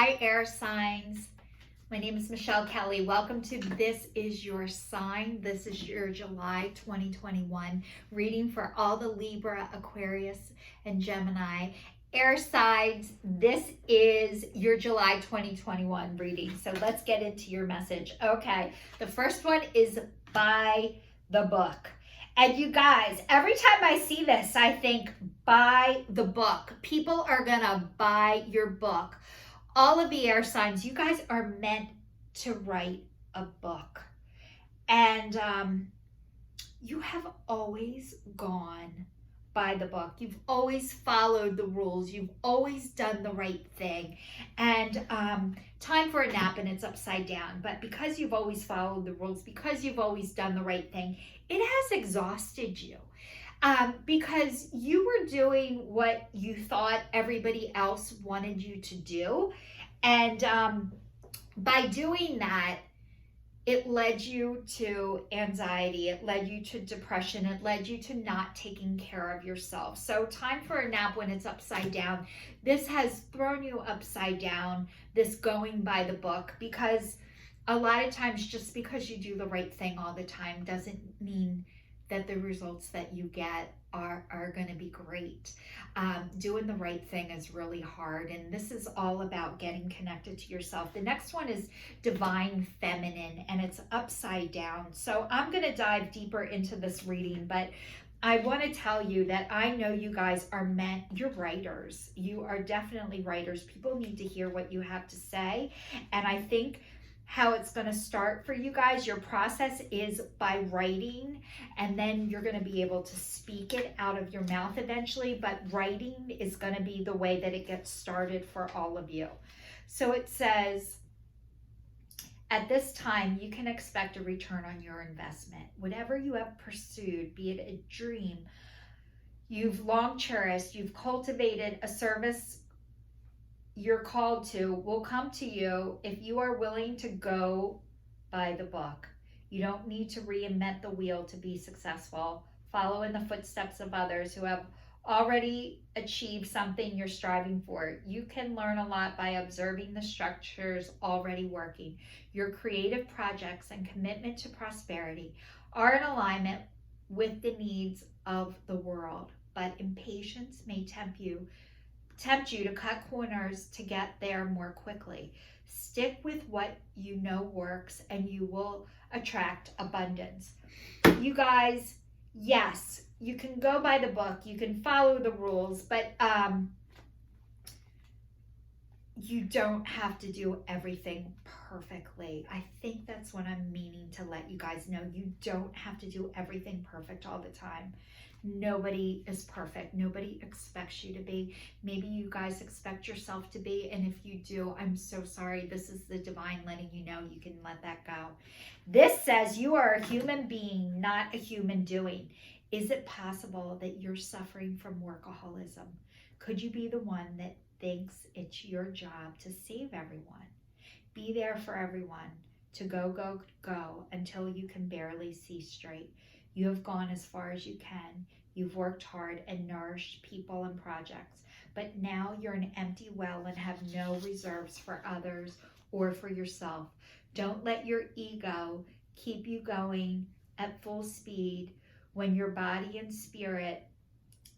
Hi, air signs. My name is Michelle Kelly. Welcome to This Is Your Sign. This is your July 2021 reading for all the Libra, Aquarius, and Gemini. Air signs, this is your July 2021 reading. So let's get into your message. Okay, the first one is buy the book. And you guys, every time I see this, I think, buy the book. People are going to buy your book. All of the air signs, you guys are meant to write a book. And you have always gone by the book. You've always followed the rules. You've always done the right thing. And time for a nap and it's upside down. But because you've always followed the rules, because you've always done the right thing, it has exhausted you. Because you were doing what you thought everybody else wanted you to do. And by doing that, it led you to anxiety, it led you to depression, it led you to not taking care of yourself. So time for a nap when it's upside down. This has thrown you upside down, this going by the book, because a lot of times just because you do the right thing all the time doesn't mean that the results that you get are going to be great. Doing the right thing is really hard, and this is all about getting connected to yourself. The next one is divine feminine, and it's upside down. So I'm going to dive deeper into this reading, but I want to tell you that I know you guys are meant, you're writers. You are definitely writers. People need to hear what you have to say, and I think how it's going to start for you guys, your process is by writing, and then you're going to be able to speak it out of your mouth eventually, but writing is going to be the way that it gets started for all of you. So it says, at this time, you can expect a return on your investment. Whatever you have pursued, be it a dream you've long cherished, you've cultivated, a service you're called to, will come to you if you are willing to go by the book. You don't need to reinvent the wheel to be successful. Follow in the footsteps of others who have already achieved something you're striving for. You can learn a lot by observing the structures already working. Your creative projects and commitment to prosperity are in alignment with the needs of the world, but impatience may tempt you to cut corners to get there more quickly. Stick with what you know works and you will attract abundance. You guys, yes, you can go by the book, you can follow the rules, but you don't have to do everything perfectly. I think that's what I'm meaning to let you guys know. You don't have to do everything perfect all the time. Nobody is perfect. Nobody expects you to be. Maybe you guys expect yourself to be, and if you do, I'm so sorry. This is the divine letting you know you can let that go. This says you are a human being, not a human doing. Is it possible that you're suffering from workaholism? Could you be the one that thinks it's your job to save everyone? Be there for everyone, to go until you can barely see straight. You have gone as far as you can. You've worked hard and nourished people and projects, but now you're an empty well and have no reserves for others or for yourself. Don't let your ego keep you going at full speed when your body and spirit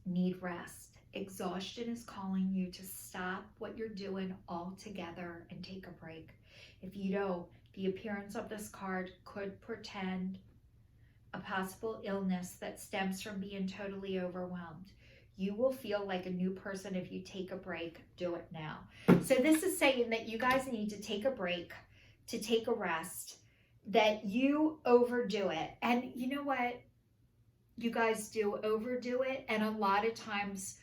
need rest. Exhaustion is calling you to stop what you're doing altogether and take a break. If you know, the appearance of this card could portend a possible illness that stems from being totally overwhelmed. You will feel like a new person if you take a break. Do it now. So this is saying that you guys need to take a break, to take a rest, that you overdo it. And you know what? You guys do overdo it, and a lot of times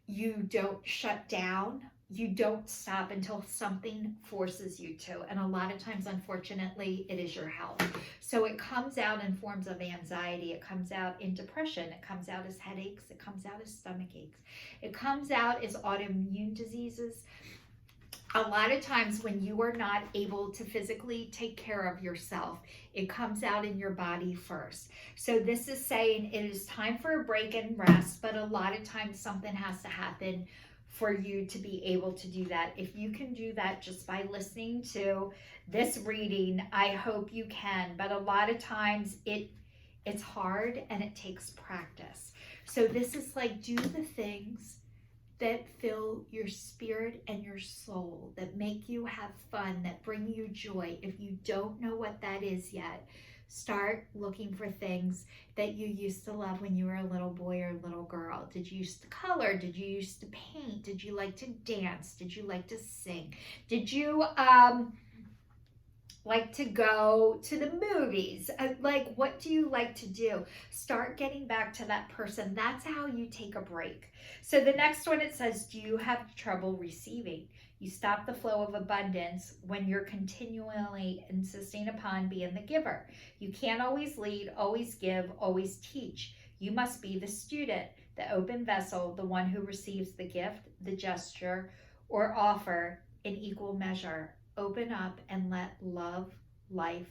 you don't shut down. You don't stop until something forces you to. And a lot of times, unfortunately, it is your health. So it comes out in forms of anxiety. It comes out in depression. It comes out as headaches. It comes out as stomach aches. It comes out as autoimmune diseases. A lot of times when you are not able to physically take care of yourself, it comes out in your body first. So this is saying it is time for a break and rest, but a lot of times something has to happen for you to be able to do that. If you can do that just by listening to this reading, I hope you can. But a lot of times it's hard and it takes practice. So this is like, do the things that fill your spirit and your soul, that make you have fun, that bring you joy. If you don't know what that is yet, start looking for things that you used to love when you were a little boy or a little girl. Did you used to color? Did you used to paint? Did you like to dance? Did you like to sing? Did you like to go to the movies? Like, what do you like to do? Start getting back to that person. That's how you take a break. So the next one, it says, do you have trouble receiving? You stop the flow of abundance when you're continually insisting upon being the giver. You can't always lead, always give, always teach. You must be the student, the open vessel, the one who receives the gift, the gesture, or offer in equal measure. Open up and let love, life,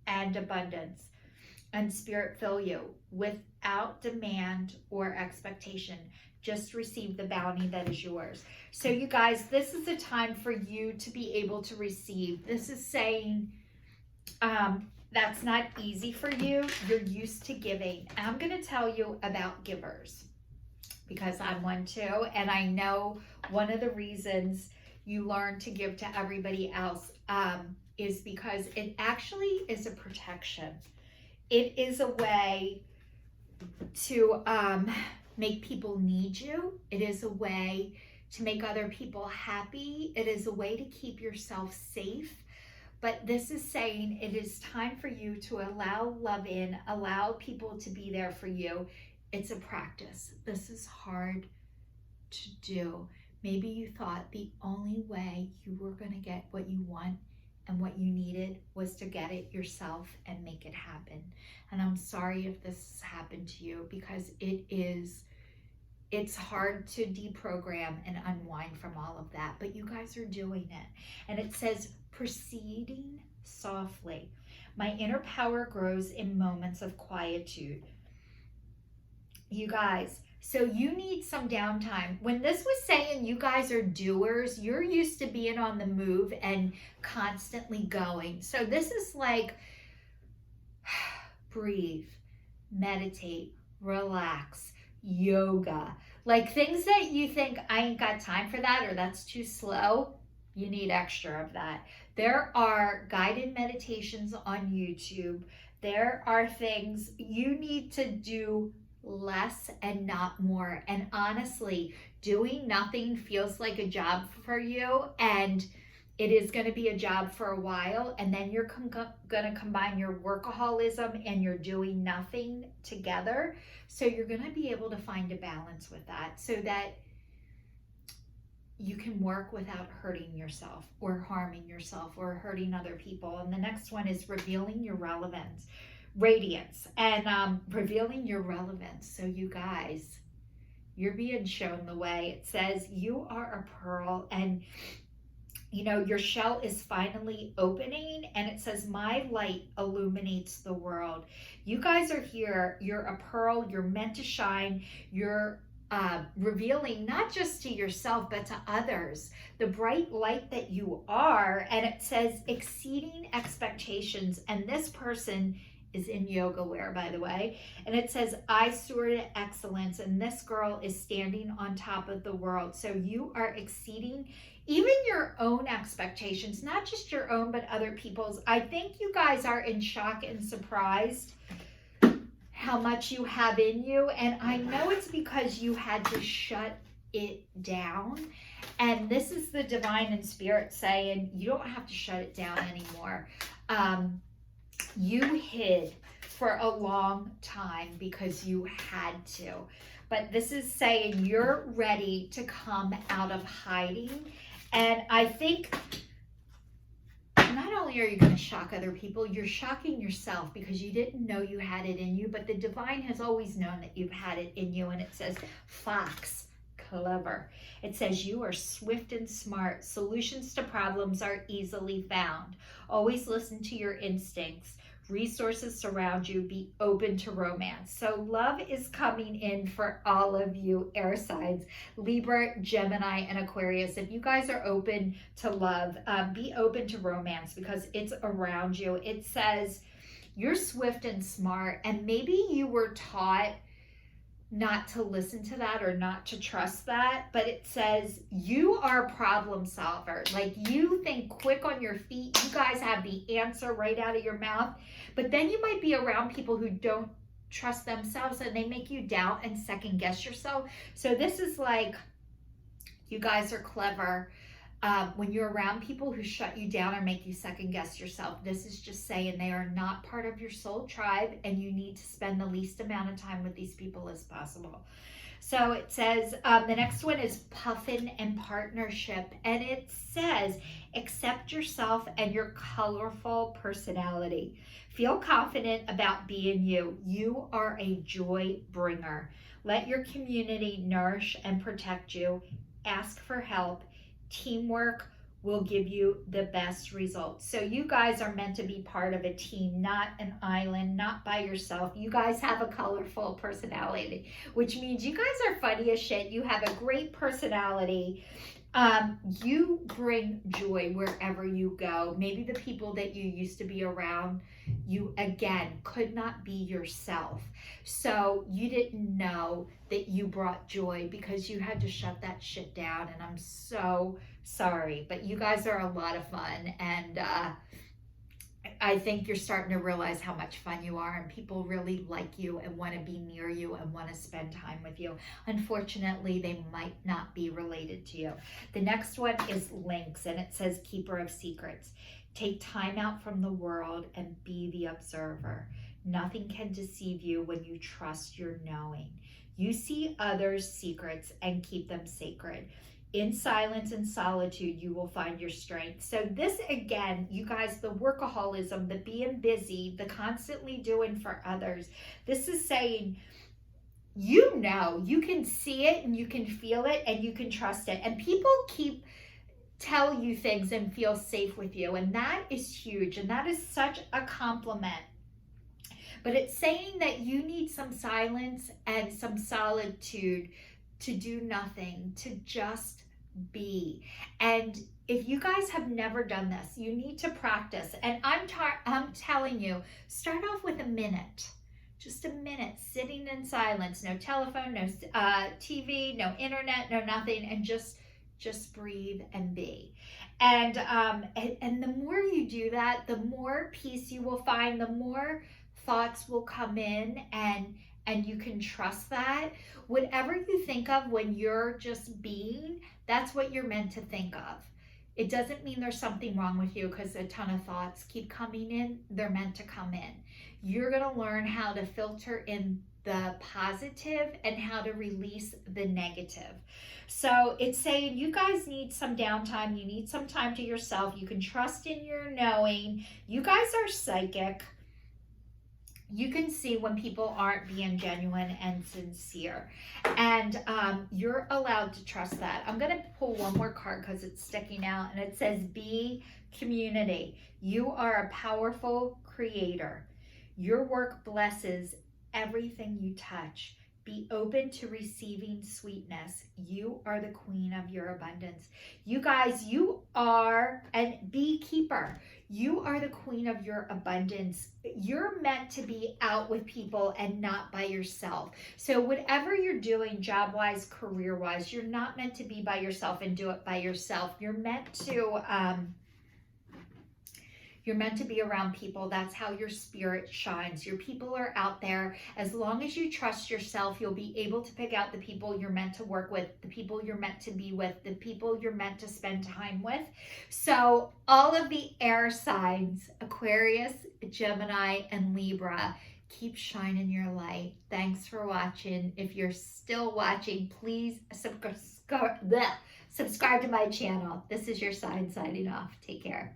and abundance and spirit fill you without demand or expectation. Just receive the bounty that is yours. So you guys, this is a time for you to be able to receive. This is saying that's not easy for you. You're used to giving. And I'm going to tell you about givers because I'm one too. And I know one of the reasons you learn to give to everybody else is because it actually is a protection. It is a way to make people need you. It is a way to make other people happy. It is a way to keep yourself safe. But this is saying it is time for you to allow love in, allow people to be there for you. It's a practice. This is hard to do. Maybe you thought the only way you were going to get what you want and what you needed was to get it yourself and make it happen. And I'm sorry if this has happened to you, because it's hard to deprogram and unwind from all of that, but you guys are doing it. And it says, proceeding softly. My inner power grows in moments of quietude. You guys, so you need some downtime. When this was saying you guys are doers, you're used to being on the move and constantly going. So this is like, breathe, meditate, relax, yoga. Like things that you think, I ain't got time for that, or that's too slow. You need extra of that. There are guided meditations on YouTube. There are things you need to do less and not more. And honestly, doing nothing feels like a job for you, and it is going to be a job for a while, and then you're going to combine your workaholism and your doing nothing together. So you're going to be able to find a balance with that so that you can work without hurting yourself or harming yourself or hurting other people. And the next one is revealing your radiance and revealing your relevance. So you guys, you're being shown the way. It says you are a pearl, and you know, your shell is finally opening, and it says my light illuminates the world. You guys are here. You're a pearl. You're meant to shine. You're revealing not just to yourself but to others the bright light that you are. And it says exceeding expectations, and this person is in yoga wear, by the way. And it says, I soar to excellence, and this girl is standing on top of the world. So you are exceeding even your own expectations, not just your own, but other people's. I think you guys are in shock and surprised how much you have in you. And I know it's because you had to shut it down. And this is the divine and spirit saying, you don't have to shut it down anymore. You hid for a long time because you had to. But this is saying you're ready to come out of hiding. And I think not only are you going to shock other people, you're shocking yourself because you didn't know you had it in you, but the divine has always known that you've had it in you. And it says, fox, clever. It says you are swift and smart. Solutions to problems are easily found. Always listen to your instincts. Resources surround you. Be open to romance. So love is coming in for all of you air signs, Libra, Gemini, and Aquarius. If you guys are open to love, be open to romance because it's around you. It says you're swift and smart, and maybe you were taught not to listen to that or not to trust that, but it says you are a problem solver. Like, you think quick on your feet. You guys have the answer right out of your mouth, but then you might be around people who don't trust themselves and they make you doubt and second guess yourself. So this is like, you guys are clever. When you're around people who shut you down or make you second guess yourself, this is just saying they are not part of your soul tribe, and you need to spend the least amount of time with these people as possible. So it says, the next one is puffin and partnership. And it says, accept yourself and your colorful personality. Feel confident about being you. You are a joy bringer. Let your community nourish and protect you. Ask for help. Teamwork will give you the best results. So you guys are meant to be part of a team, not an island, not by yourself. You guys have a colorful personality, which means you guys are funny as shit. You have a great personality. You bring joy wherever you go. Maybe the people that you used to be around, you again could not be yourself. So you didn't know that you brought joy because you had to shut that shit down. And I'm so sorry, but you guys are a lot of fun. And I think you're starting to realize how much fun you are, and people really like you and want to be near you and want to spend time with you. Unfortunately, they might not be related to you. The next one is Lynx, and it says keeper of secrets. Take time out from the world and be the observer. Nothing can deceive you when you trust your knowing. You see others' secrets and keep them sacred. In silence and solitude, you will find your strength. So this, again, you guys, the workaholism, the being busy, the constantly doing for others, this is saying, you know, you can see it and you can feel it and you can trust it. And people tell you things and feel safe with you. And that is huge. And that is such a compliment. But it's saying that you need some silence and some solitude to do nothing, to just be. And if you guys have never done this, you need to practice. And I'm telling you, start off with a minute. Just a minute, sitting in silence, no telephone, no TV, no internet, no nothing, and just breathe and be. And the more you do that, the more peace you will find, the more thoughts will come in, and you can trust that. Whatever you think of when you're just being, that's what you're meant to think of. It doesn't mean there's something wrong with you because a ton of thoughts keep coming in. They're meant to come in. You're going to learn how to filter in the positive and how to release the negative. So it's saying you guys need some downtime. You need some time to yourself. You can trust in your knowing. You guys are psychic. You can see when people aren't being genuine and sincere, and you're allowed to trust that. I'm going to pull one more card because it's sticking out, and it says be community. You are a powerful creator. Your work blesses everything you touch. Be open to receiving sweetness. You are the queen of your abundance. You guys, you are a beekeeper. You are the queen of your abundance. You're meant to be out with people and not by yourself. So whatever you're doing, job-wise, career-wise, you're not meant to be by yourself and do it by yourself. You're meant to be around people. That's how your spirit shines. Your people are out there. As long as you trust yourself, you'll be able to pick out the people you're meant to work with, the people you're meant to be with, the people you're meant to spend time with. So all of the air signs, Aquarius, Gemini, and Libra, keep shining your light. Thanks for watching. If you're still watching, please subscribe to my channel. This is your sign signing off. Take care.